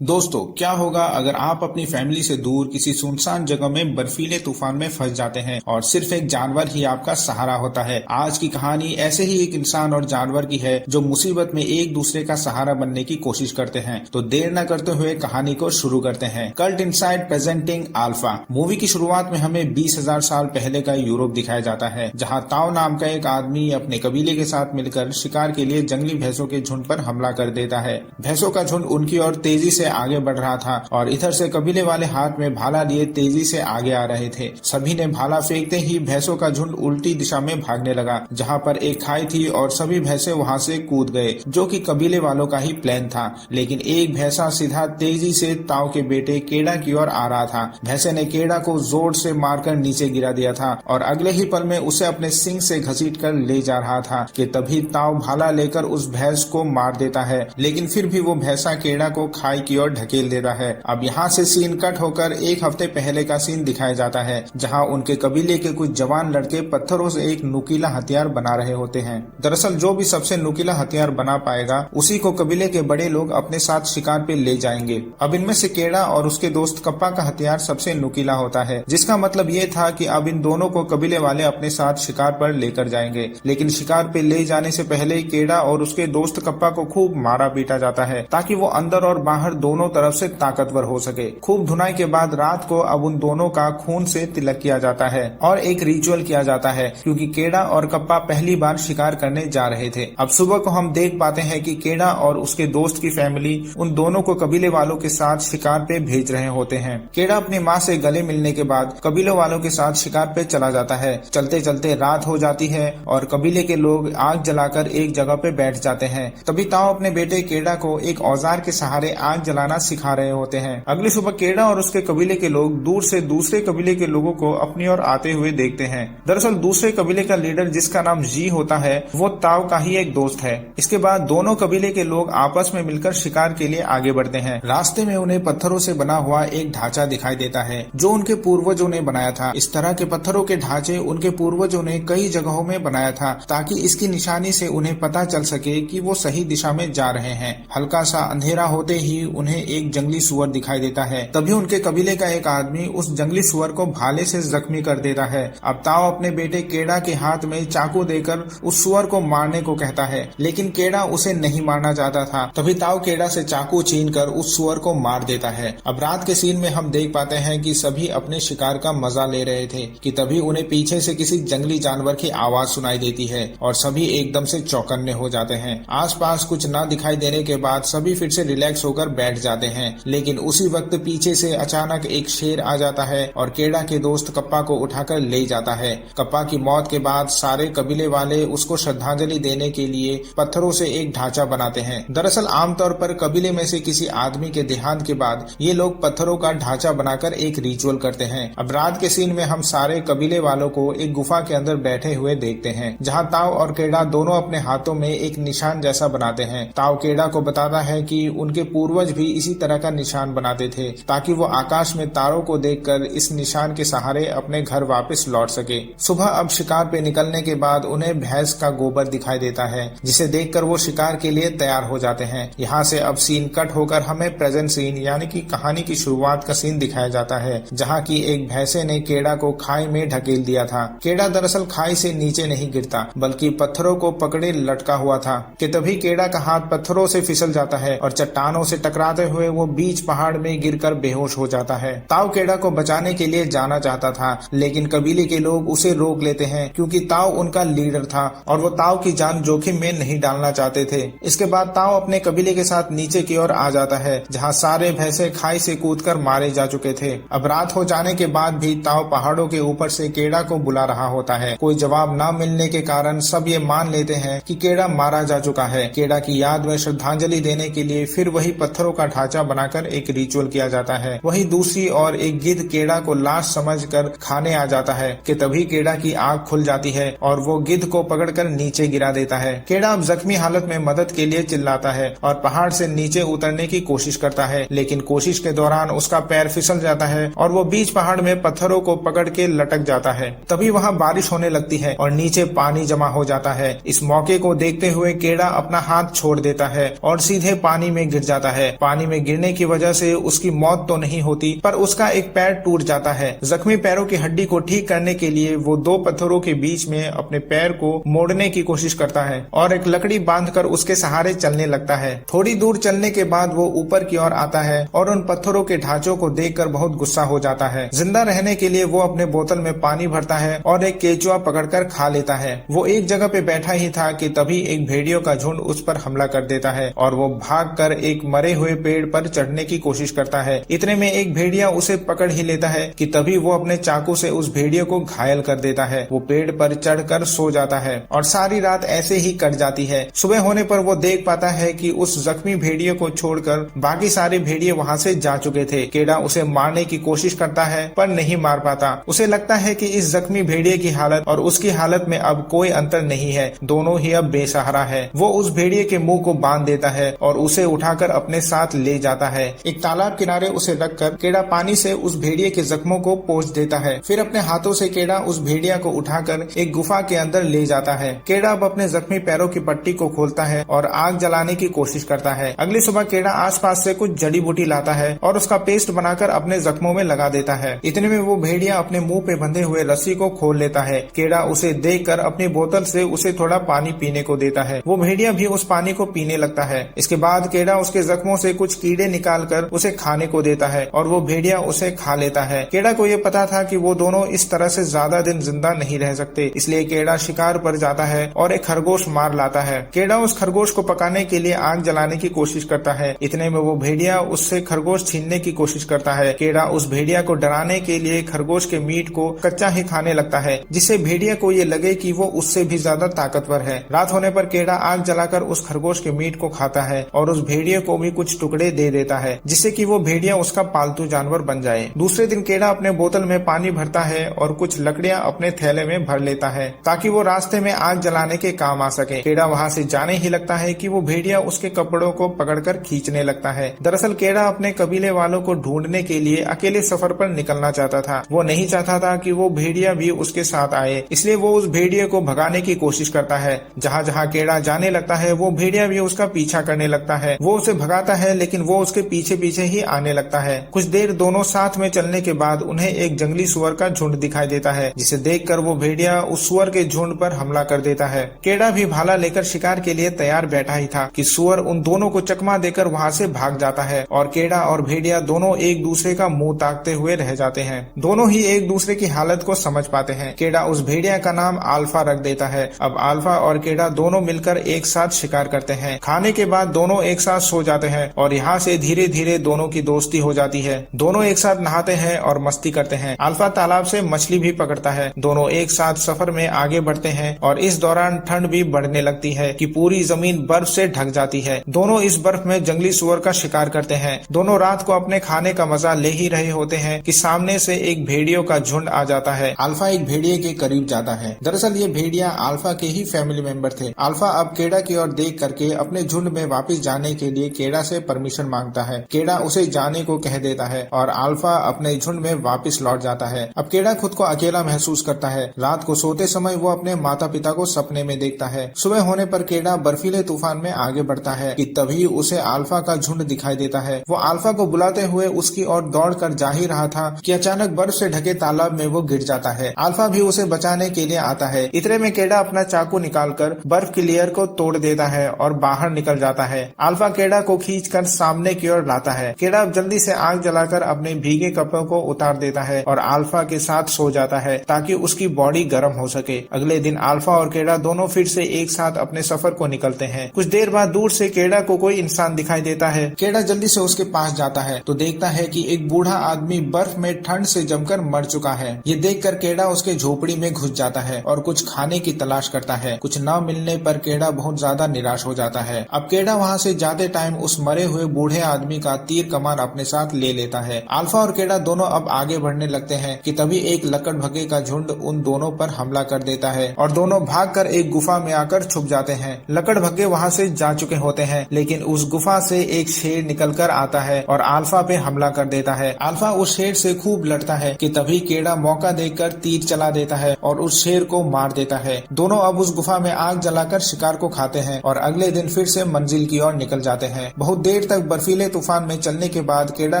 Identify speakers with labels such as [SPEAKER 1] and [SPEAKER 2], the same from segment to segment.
[SPEAKER 1] दोस्तों, क्या होगा अगर आप अपनी फैमिली से दूर किसी सुनसान जगह में बर्फीले तूफान में फंस जाते हैं और सिर्फ एक जानवर ही आपका सहारा होता है। आज की कहानी ऐसे ही एक इंसान और जानवर की है जो मुसीबत में एक दूसरे का सहारा बनने की कोशिश करते हैं। तो देर न करते हुए कहानी को शुरू करते हैं। Cult inside presenting alpha. Movie की शुरुआत में हमें 20,000 साल पहले का यूरोप दिखाया जाता है, जहाँ ताओ नाम का एक आदमी अपने कबीले के साथ मिलकर शिकार के लिए जंगली भैंसों के झुंड पर हमला कर देता है। भैंसों का झुंड उनकी ओर तेजी से आगे बढ़ रहा था और इधर से कबीले वाले हाथ में भाला लिए तेजी से आगे आ रहे थे। सभी ने भाला फेंकते ही भैंसों का झुंड उल्टी दिशा में भागने लगा, जहां पर एक खाई थी और सभी भैंसे वहां से कूद गए, जो कि कबीले वालों का ही प्लान था। लेकिन एक भैंसा सीधा तेजी से ताऊ के बेटे केड़ा की ओर आ रहा था। भैंसे ने केड़ा को जोर से मारकर नीचे गिरा दिया था और अगले ही पल में उसे अपने सिंग से घसीट कर ले जा रहा था कि तभी ताऊ भाला लेकर उस भैंस को मार देता है। लेकिन फिर भी वो भैंसा केड़ा को खाई की ओर ढकेल देता है। अब यहाँ से सीन कट होकर एक हफ्ते पहले का सीन दिखाया जाता है, जहाँ उनके कबीले के कुछ जवान लड़के पत्थरों से एक नुकीला हथियार बना रहे होते हैं। दरअसल जो भी सबसे नुकीला हथियार बना पाएगा उसी को कबीले के बड़े लोग अपने साथ शिकार पे ले जाएंगे। अब इनमें से केड़ा और उसके दोस्त कप्पा का हथियार सबसे नुकीला होता है, जिसका मतलब ये था कि अब इन दोनों को कबीले वाले अपने साथ शिकार पर लेकर जाएंगे। लेकिन शिकार पे ले जाने से पहले केड़ा और उसके दोस्त कप्पा को खूब मारा पीटा जाता है, ताकि वो अंदर और बाहर दोनों तरफ से ताकतवर हो सके। खूब धुनाई के बाद रात को अब उन दोनों का खून से तिलक किया जाता है और एक रिचुअल किया जाता है, क्योंकि केड़ा और कप्पा पहली बार शिकार करने जा रहे थे। अब सुबह को हम देख पाते हैं कि केड़ा और उसके दोस्त की फैमिली उन दोनों को कबीले वालों के साथ शिकार पे भेज रहे होते हैं। केड़ा अपनी माँ से गले मिलने के बाद कबीले वालों के साथ शिकार पे चला जाता है। चलते चलते रात हो जाती है और कबीले के लोग आग जलाकर एक जगह पे बैठ जाते हैं। तभी ताऊ अपने बेटे केड़ा को एक औजार के सहारे आग जलाना सिखा रहे होते हैं। अगली सुबह केड़ा और उसके कबीले के लोग दूर से दूसरे कबीले के लोगों को अपनी ओर आते हुए देखते हैं। दरअसल दूसरे कबीले का लीडर, जिसका नाम जी होता है, वो ताऊ का ही एक दोस्त है। इसके बाद दोनों कबीले के लोग आपस में मिलकर शिकार के लिए आगे बढ़ते हैं। रास्ते में उन्हें पत्थरों से बना हुआ एक ढांचा दिखाई देता है, जो उनके पूर्वजों ने बनाया था। इस तरह के पत्थरों के ढांचे उनके पूर्वजों ने कई जगहों में बनाया था, ताकि इसकी निशानी से उन्हें पता चल सके कि वो सही दिशा में जा रहे हैं। हल्का सा अंधेरा होते ही उन्हें एक जंगली सुअर दिखाई देता है। तभी उनके कबीले का एक आदमी उस जंगली सुअर को भाले से जख्मी कर देता है। अब ताऊ अपने बेटे केड़ा के हाथ में चाकू देकर उस सुअर को मारने को कहता है, लेकिन केड़ा उसे नहीं मारना चाहता था। तभी ताऊ केड़ा से चाकू छीनकर उस सुअर को मार देता है। अब रात के सीन में हम देख पाते हैं कि सभी अपने शिकार का मजा ले रहे थे कि तभी उन्हें पीछे से किसी जंगली जानवर की आवाज सुनाई देती है और सभी एकदम से चौकन्ने हो जाते हैं। आसपास कुछ न दिखाई देने के बाद सभी फिर से रिलैक्स होकर बैठ जाते हैं। लेकिन उसी वक्त पीछे से अचानक एक शेर आ जाता है और केड़ा के दोस्त कप्पा को उठाकर ले जाता है। कप्पा की मौत के बाद सारे कबीले वाले उसको श्रद्धांजलि देने के लिए पत्थरों से एक ढांचा बनाते हैं। दरअसल आमतौर पर कबीले में से किसी आदमी के देहांत के बाद ये लोग पत्थरों का ढांचा बनाकर एक रिचुअल करते हैं। अब रात के सीन में हम सारे कबीले वालों को एक गुफा के अंदर बैठे हुए देखते हैं, जहाँ ताऊ और केड़ा दोनों अपने हाथों में एक निशान जैसा बनाते हैं। ताऊ केड़ा को बताता है कि उनके पूर्वज भी इसी तरह का निशान बनाते थे, ताकि वो आकाश में तारों को देखकर इस निशान के सहारे अपने घर वापस लौट सके। सुबह अब शिकार पे निकलने के बाद उन्हें भैंस का गोबर दिखाई देता है, जिसे देखकर वो शिकार के लिए तैयार हो जाते हैं। यहाँ से अब सीन कट होकर हमें प्रेजेंट सीन यानी कि कहानी की शुरुआत का सीन दिखाया जाता है, जहाँ की एक भैंसे ने केड़ा को खाई में ढकेल दिया था। केड़ा दरअसल खाई से नीचे नहीं गिरता, बल्कि पत्थरों को पकड़े लटका हुआ था कि तभी केड़ा का हाथ पत्थरों से फिसल जाता है और चट्टानों से टकराते हुए वो बीच पहाड़ में गिरकर बेहोश हो जाता है। ताऊ केड़ा को बचाने के लिए जाना चाहता था, लेकिन कबीले के लोग उसे रोक लेते हैं, क्योंकि ताऊ उनका लीडर था और वो ताऊ की जान जोखिम में नहीं डालना चाहते थे। इसके बाद ताऊ अपने कबीले के साथ नीचे की ओर आ जाता है, जहाँ सारे भैंसे खाई से कूदकर मारे जा चुके थे। अब रात हो जाने के बाद भी ताऊ पहाड़ों के ऊपर से केड़ा को बुला रहा होता है। कोई जवाब न मिलने के कारण सब ये मान लेते हैं कि केड़ा मारा जा चुका है। केड़ा की याद में श्रद्धांजलि देने के लिए फिर वही पत्थरों का ढांचा बनाकर एक रिचुअल किया जाता है। वही दूसरी और एक गिद्ध केड़ा को लाश समझकर खाने आ जाता है कि तभी केड़ा की आंख खुल जाती है और वो गिद्ध को पकड़कर नीचे गिरा देता है। केड़ा अब जख्मी हालत में मदद के लिए चिल्लाता है और पहाड़ से नीचे उतरने की कोशिश करता है, लेकिन कोशिश के दौरान उसका पैर फिसल जाता है और वो बीच पहाड़ में पत्थरों को पकड़ के लटक जाता है। तभी वहाँ बारिश होने लगती है और नीचे पानी जमा हो जाता है। इस मौके को देखते हुए केड़ा अपना हाथ छोड़ देता है और सीधे पानी में गिर जाता है। पानी में गिरने की वजह से उसकी मौत तो नहीं होती, पर उसका एक पैर टूट जाता है। जख्मी पैरों की हड्डी को ठीक करने के लिए वो दो पत्थरों के बीच में अपने पैर को मोड़ने की कोशिश करता है और एक लकड़ी बांधकर उसके सहारे चलने लगता है। थोड़ी दूर चलने के बाद वो ऊपर की ओर आता है और उन पत्थरों के ढांचों को देखकर बहुत गुस्सा हो जाता है। जिंदा रहने के लिए वो अपने बोतल में पानी भरता है और एक केचुआ पकड़कर खा लेता है। वो एक जगह पे बैठा ही था कि तभी एक भेड़ियों का झुंड उस पर हमला कर देता है और वो भागकर एक मरे हुए पेड़ पर चढ़ने की कोशिश करता है। इतने में एक भेड़िया उसे पकड़ ही लेता है कि तभी वो अपने चाकू से उस भेड़िए को घायल कर देता है। वो पेड़ पर चढ़कर सो जाता है और सारी रात ऐसे ही कट जाती है। सुबह होने पर वो देख पाता है कि उस जख्मी भेड़िए को छोड़कर बाकी सारे भेड़िए वहाँ से जा चुके थे। केड़ा उसे मारने की कोशिश करता है पर नहीं मार पाता। उसे लगता है कि इस जख्मी भेड़िए की हालत और उसकी हालत में अब कोई अंतर नहीं है, दोनों ही अब बेसहारा है। वो उस भेड़िए के मुंह को बांध देता है और उसे उठाकर अपने साथ ले जाता है। एक तालाब किनारे उसे रखकर केड़ा पानी से उस भेड़िए के जख्मों को पोंछ देता है। फिर अपने हाथों से केड़ा उस भेड़िया को उठाकर एक गुफा के अंदर ले जाता है। केड़ा अब अपने जख्मी पैरों की पट्टी को खोलता है और आग जलाने की कोशिश करता है। अगली सुबह केड़ा आसपास से कुछ जड़ी बूटी लाता है और उसका पेस्ट बनाकर अपने जख्मों में लगा देता है। इतने में वो भेड़िया अपने मुंह पे बंधे हुए रस्सी को खोल लेता है। केड़ा उसे देखकर अपनी बोतल से उसे थोड़ा पानी पीने को देता है। वो भेड़िया भी उस पानी को पीने लगता है। इसके बाद केड़ा उसके जख्मों से कुछ कीड़े निकालकर उसे खाने को देता है और वो भेड़िया उसे खा लेता है। केड़ा को ये पता था कि वो दोनों इस तरह से ज्यादा दिन जिंदा नहीं रह सकते, इसलिए केड़ा शिकार पर जाता है और एक खरगोश मार लाता है। केड़ा उस खरगोश को पकाने के लिए आग जलाने की कोशिश करता है। इतने में वो भेड़िया उससे खरगोश छीनने की कोशिश करता है। केड़ा उस भेड़िया को डराने के लिए खरगोश के मीट को कच्चा ही खाने लगता है, जिससे भेड़िया को ये लगे कि वो उससे भी ज्यादा ताकतवर है। रात होने पर केड़ा आग जलाकर उस खरगोश के मीट को खाता है और उस भेड़िए को भी कुछ टुकड़े दे देता है, जिससे कि वो भेड़िया उसका पालतू जानवर बन जाए। दूसरे दिन केड़ा अपने बोतल में पानी भरता है और कुछ लकड़ियां अपने थैले में भर लेता है ताकि वो रास्ते में आग जलाने के काम आ सके। केड़ा वहाँ से जाने ही लगता है कि वो भेड़िया उसके कपड़ों को पकड़कर खींचने लगता है। दरअसल केड़ा अपने कबीले वालों को ढूंढने के लिए अकेले सफर पर निकलना चाहता था। वो नहीं चाहता था कि वो भेड़िया भी उसके साथ आए, इसलिए वो उस भेड़िए को भगाने की कोशिश करता है। जहाँ जहाँ केड़ा जाने लगता है वो भेड़िया भी उसका पीछा करने लगता है। वो उसे भगाता है लेकिन वो उसके पीछे पीछे ही आने लगता है। कुछ देर दोनों साथ में चलने के बाद उन्हें एक जंगली सुअर का झुंड दिखाई देता है, जिसे देखकर वो भेड़िया उस सुअर के झुंड पर हमला कर देता है। केड़ा भी भाला लेकर शिकार के लिए तैयार बैठा ही था कि सुअर उन दोनों को चकमा देकर वहाँ से भाग जाता है और केड़ा और भेड़िया दोनों एक दूसरे का मुंह ताकते हुए रह जाते हैं। दोनों ही एक दूसरे की हालत को समझ पाते हैं। केड़ा उस भेड़िया का नाम अल्फा रख देता है। अब अल्फा और केड़ा दोनों मिलकर एक साथ शिकार करते हैं। खाने के बाद दोनों एक साथ सो जाते हैं और यहाँ से धीरे धीरे दोनों की दोस्ती हो जाती है। दोनों एक साथ नहाते हैं और मस्ती करते हैं। अल्फा तालाब से मछली भी पकड़ता है। दोनों एक साथ सफर में आगे बढ़ते हैं और इस दौरान ठंड भी बढ़ने लगती है कि पूरी जमीन बर्फ से ढक जाती है। दोनों इस बर्फ में जंगली सुअर का शिकार करते हैं। दोनों रात को अपने खाने का मजा ले ही रहे होते हैं कि सामने से एक भेड़ियों का झुंड आ जाता है। अल्फा एक भेड़िए के करीब जाता है। दरअसल ये भेड़िया अल्फा के ही फैमिली मेंबर थे। अल्फा अब केड़ा की ओर देख करके अपने झुंड में वापस जाने के लिए केड़ा से परमिशन मांगता है। केड़ा उसे जाने को कह देता है और अल्फा अपने झुंड में वापस लौट जाता है। अब केड़ा खुद को अकेला महसूस करता है। रात को सोते समय वो अपने माता पिता को सपने में देखता है। सुबह होने पर केड़ा बर्फीले तूफान में आगे बढ़ता है कि तभी उसे अल्फा का झुंड दिखाई देता है। वो अल्फा को बुलाते हुए उसकी ओर दौड़कर जा ही रहा था कि अचानक बर्फ से ढके तालाब में वो गिर जाता है। अल्फा भी उसे बचाने के लिए आता है। इतने में केड़ा अपना चाकू निकालकर बर्फ की लेयर को तोड़ देता है और बाहर निकल जाता है। अल्फा केड़ा को खींचकर सामने की ओर लाता है। केड़ा जल्दी से आग जलाकर अपने भीगे कपड़ों को उतार देता है और अल्फा के साथ सो जाता है ताकि उसकी बॉडी गर्म हो सके। अगले दिन अल्फा और केड़ा दोनों फिर से एक साथ अपने सफर को निकलते हैं। कुछ देर बाद दूर से केड़ा को कोई इंसान दिखाई देता है। केड़ा जल्दी से उसके पास जाता है तो देखता है कि एक बूढ़ा आदमी बर्फ में ठंड से जमकर मर चुका है। ये देखकर केड़ा उसके झोपड़ी में घुस जाता है और कुछ खाने की तलाश करता है। कुछ न मिलने पर केड़ा बहुत ज्यादा निराश हो जाता है। अब केड़ा वहाँ से जाते टाइम उस मरे हुए बूढ़े आदमी का तीर कमान अपने साथ ले लेता है। अल्फा और केड़ा दोनों अब आगे बढ़ने लगते हैं कि तभी एक लकड़ भगे का झुंड उन दोनों पर हमला कर देता है और दोनों भागकर एक गुफा में आकर छुप जाते हैं। लकड़ भगे वहाँ से जा चुके होते हैं लेकिन उस गुफा से एक शेर निकलकर आता है और अल्फा पे हमला कर देता है। अल्फा उस शेर से खूब लड़ता है कि तभी केड़ा मौका देखकर तीर चला देता है और उस शेर को मार देता है। दोनों अब उस गुफा में आग जलाकर शिकार को खाते हैं और अगले दिन फिर से मंजिल की ओर निकल जाते हैं। बहुत देर देर तक बर्फीले तूफान में चलने के बाद केड़ा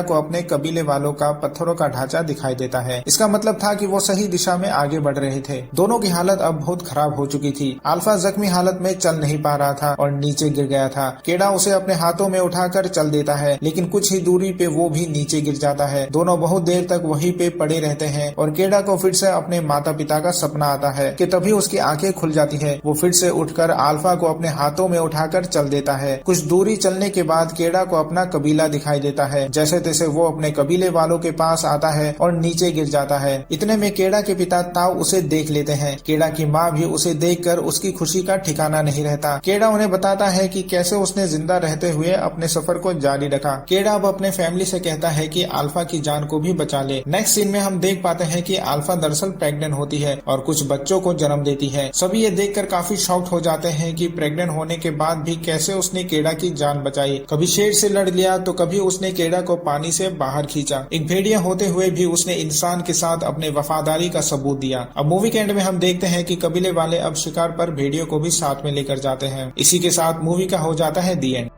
[SPEAKER 1] को अपने कबीले वालों का पत्थरों का ढांचा दिखाई देता है। इसका मतलब था कि वो सही दिशा में आगे बढ़ रहे थे। दोनों की हालत अब बहुत खराब हो चुकी थी। अल्फा जख्मी हालत में चल नहीं पा रहा था और नीचे गिर गया था। केड़ा उसे अपने हाथों में उठाकर चल देता है, लेकिन कुछ ही दूरी पे वो भी नीचे गिर जाता है। दोनों बहुत देर तक वहीं पे पड़े रहते हैं और केड़ा को फिर से अपने माता पिता का सपना आता है कि तभी उसकी आंखें खुल जाती है। वो फिर से उठकर अल्फा को अपने हाथों में उठाकर चल देता है। कुछ दूरी चलने के बाद केड़ा को अपना कबीला दिखाई देता है। जैसे तैसे वो अपने कबीले वालों के पास आता है और नीचे गिर जाता है। इतने में केड़ा के पिता ताऊ उसे देख लेते हैं। केड़ा की माँ भी उसे देखकर उसकी खुशी का ठिकाना नहीं रहता। केड़ा उन्हें बताता है कि कैसे उसने जिंदा रहते हुए अपने सफर को जारी रखा। केड़ा अब अपने फैमिली से कहता है कि अल्फा की जान को भी बचा ले। नेक्स्ट सीन में हम देख पाते हैं कि अल्फा दरअसल प्रेग्नेंट होती है और कुछ बच्चों को जन्म देती है। सभी ये देखकर काफी शॉक्ड हो जाते हैं कि प्रेग्नेंट होने के बाद भी कैसे उसने केड़ा की जान बचाई। कभी शेर से लड़ लिया तो कभी उसने केड़ा को पानी से बाहर खींचा। एक भेड़िया होते हुए भी उसने इंसान के साथ अपने वफादारी का सबूत दिया। अब मूवी के एंड में हम देखते हैं कि कबीले वाले अब शिकार पर भेड़ियों को भी साथ में लेकर जाते हैं। इसी के साथ मूवी का हो जाता है दी एंड।